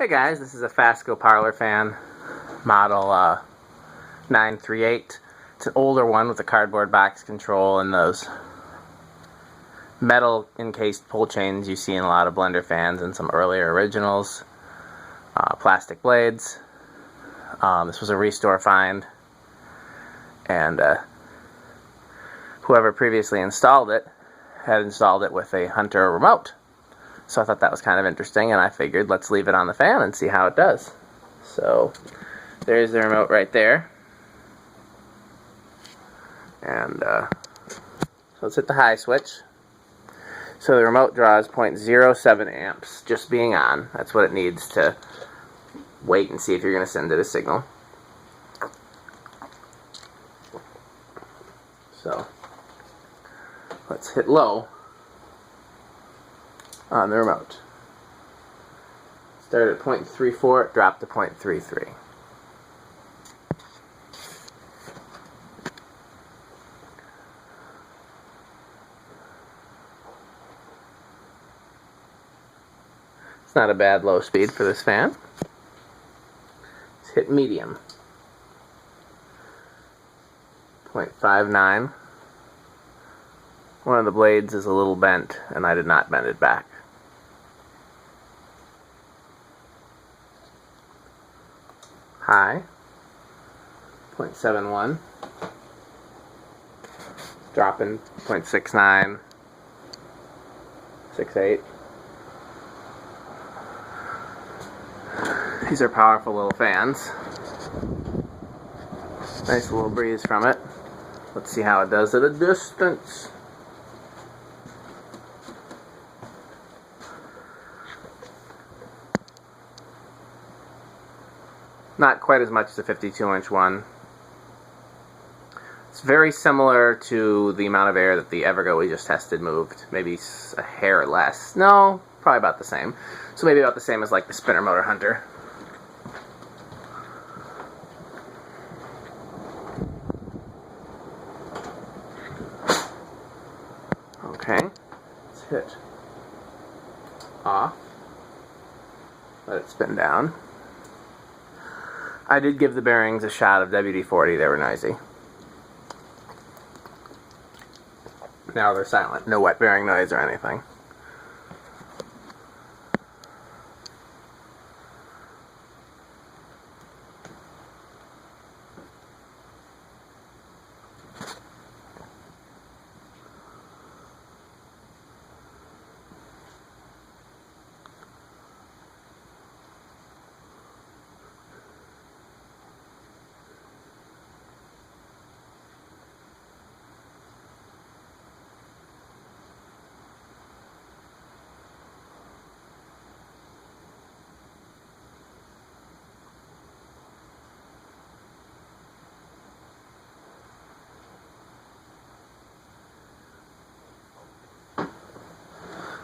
Hey guys, this is a Fasco Parlour-fan model 938. It's an older one with a cardboard box control and those metal encased pull chains you see in a lot of blender fans and some earlier originals. Plastic blades. This was a restore find, and whoever previously installed it had installed it with a Hunter remote. So I thought that was kind of interesting, and I figured let's leave it on the fan and see how it does. So there's the remote right there. And so let's hit the high switch. So the remote draws 0.07 amps just being on. That's what it needs to wait and see if you're going to send it a signal. So let's hit low on the remote. Started at 0.34, it dropped to 0.33. It's not a bad low speed for this fan. Let's hit medium. 0.59. One of the blades is a little bent, and I did not bend it back. High, 0.71, dropping 0.69, 0.68. These are powerful little fans. Nice little breeze from it. Let's see how it does at a distance. Not quite as much as a 52-inch one. It's very similar to the amount of air that the Evergo we just tested moved. Maybe a hair less. No, probably about the same. So maybe about the same as like the spinner motor Hunter. Okay, let's hit off. Let it spin down. I did give the bearings a shot of WD-40, they were noisy. Now they're silent, no wet bearing noise or anything.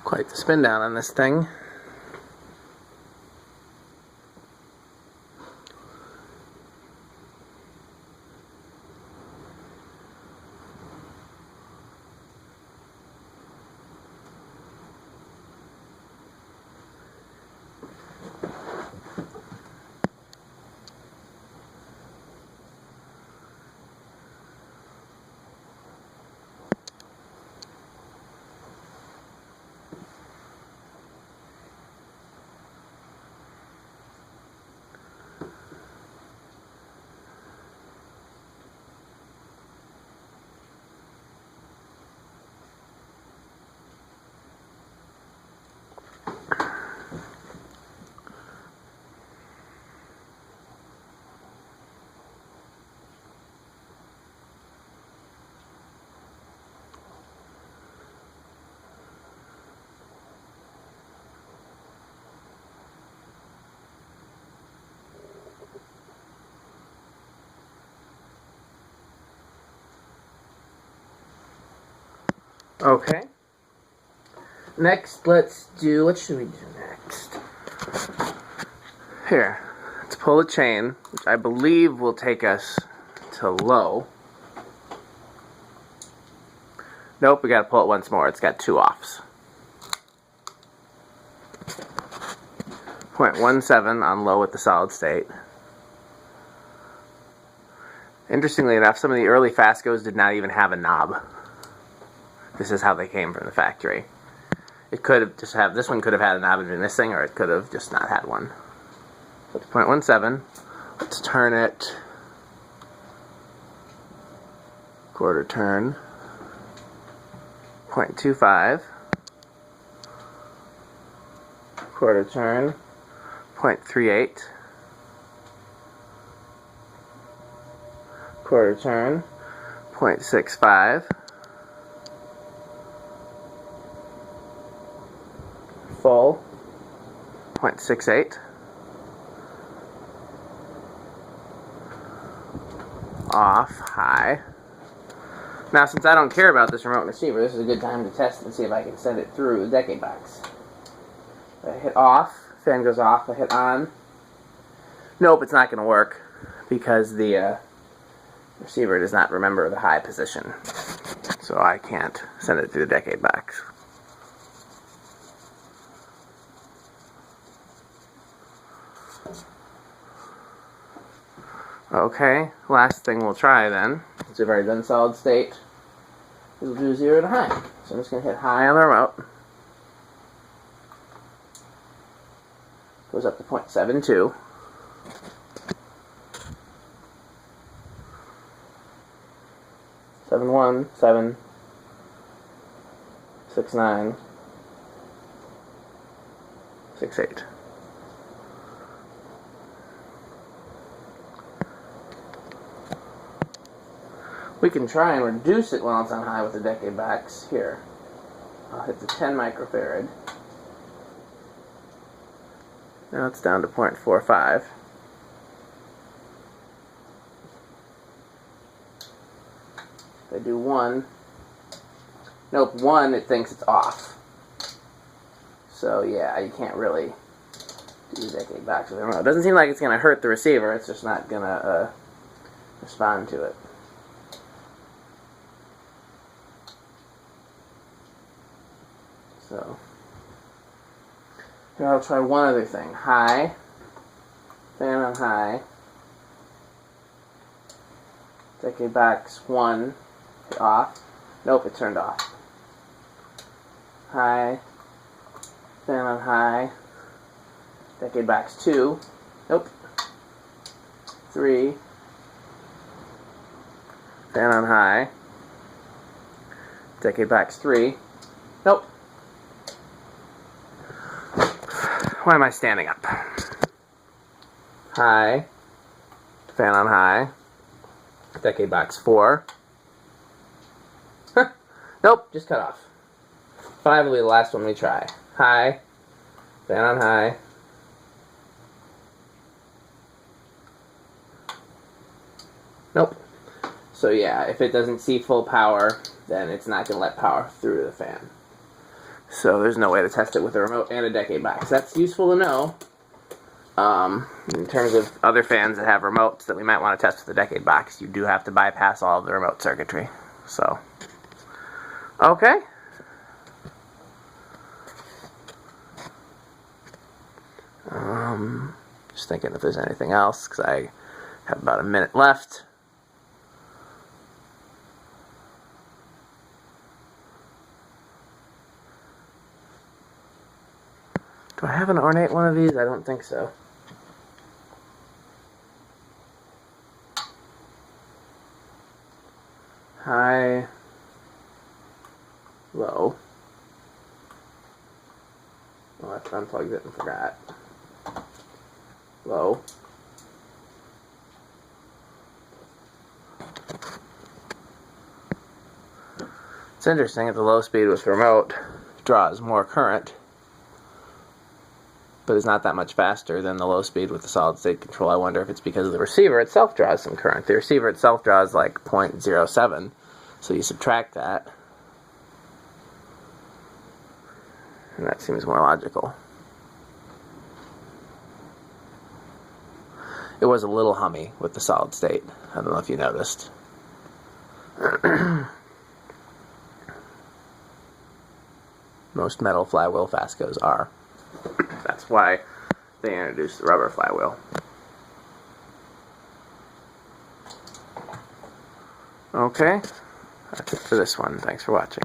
Quite the spin down on this thing. Okay. Next, let's do, what should we do next? Here, let's pull the chain, which I believe will take us to low. Nope, we gotta pull it once more. It's got 2 offs. 0.17 on low with the solid state. Interestingly enough, some of the early Fascos did not even have a knob. This is how they came from the factory. It could have just had, this one could have had a knob and been missing, or it could have just not had one. So it's 0.17. Let's turn it quarter turn. 0.25. Quarter turn. 0.38. Quarter turn. 0.65. Full. 0.68. Off, high. Now, since I don't care about this remote receiver, this is a good time to test and see if I can send it through the decade box. I hit off, fan goes off, I hit on. Nope, it's not going to work because the receiver does not remember the high position. So I can't send it through the decade box. Okay, last thing we'll try then, since we've already done solid state, we'll do 0 to high. So I'm just going to hit high on the remote. Goes up to 0.72. Seven one, 7, 6 9, 6 8. We can try and reduce it while it's on high with the decade box. Here, I'll hit the 10 microfarad. Now it's down to 0.45. If I do 1, nope, 1 it thinks it's off. So yeah, you can't really do the decade box with the remote. It doesn't seem like it's going to hurt the receiver, it's just not going to respond to it. So, here I'll try one other thing. High, fan on high, decade box 1, off. Nope, it turned off. High, fan on high, decade box 2, nope. 3, fan on high, decade box 3, nope. Why am I standing up? High, fan on high, decade box 4. Nope, just cut off. 5 will be the last one we try. High, fan on high. Nope. So yeah, if it doesn't see full power, then it's not going to let power through the fan. So there's no way to test it with a remote and a decade box. That's useful to know in terms of other fans that have remotes that we might want to test with a decade box. You do have to bypass all of the remote circuitry. So, okay. Just thinking if there's anything else, because I have about a minute left. Do I have an ornate one of these? I don't think so. High, low. Oh, I unplugged it and forgot. Low. It's interesting that the low speed with remote draws more current, but is not that much faster than the low speed with the solid state control. I wonder if it's because the receiver itself draws some current. The receiver itself draws like 0.07, so you subtract that, and that seems more logical. It was a little hummy with the solid state. I don't know if you noticed. Most metal flywheel Fascos are. That's why they introduced the rubber flywheel. Okay, that's it for this one. Thanks for watching.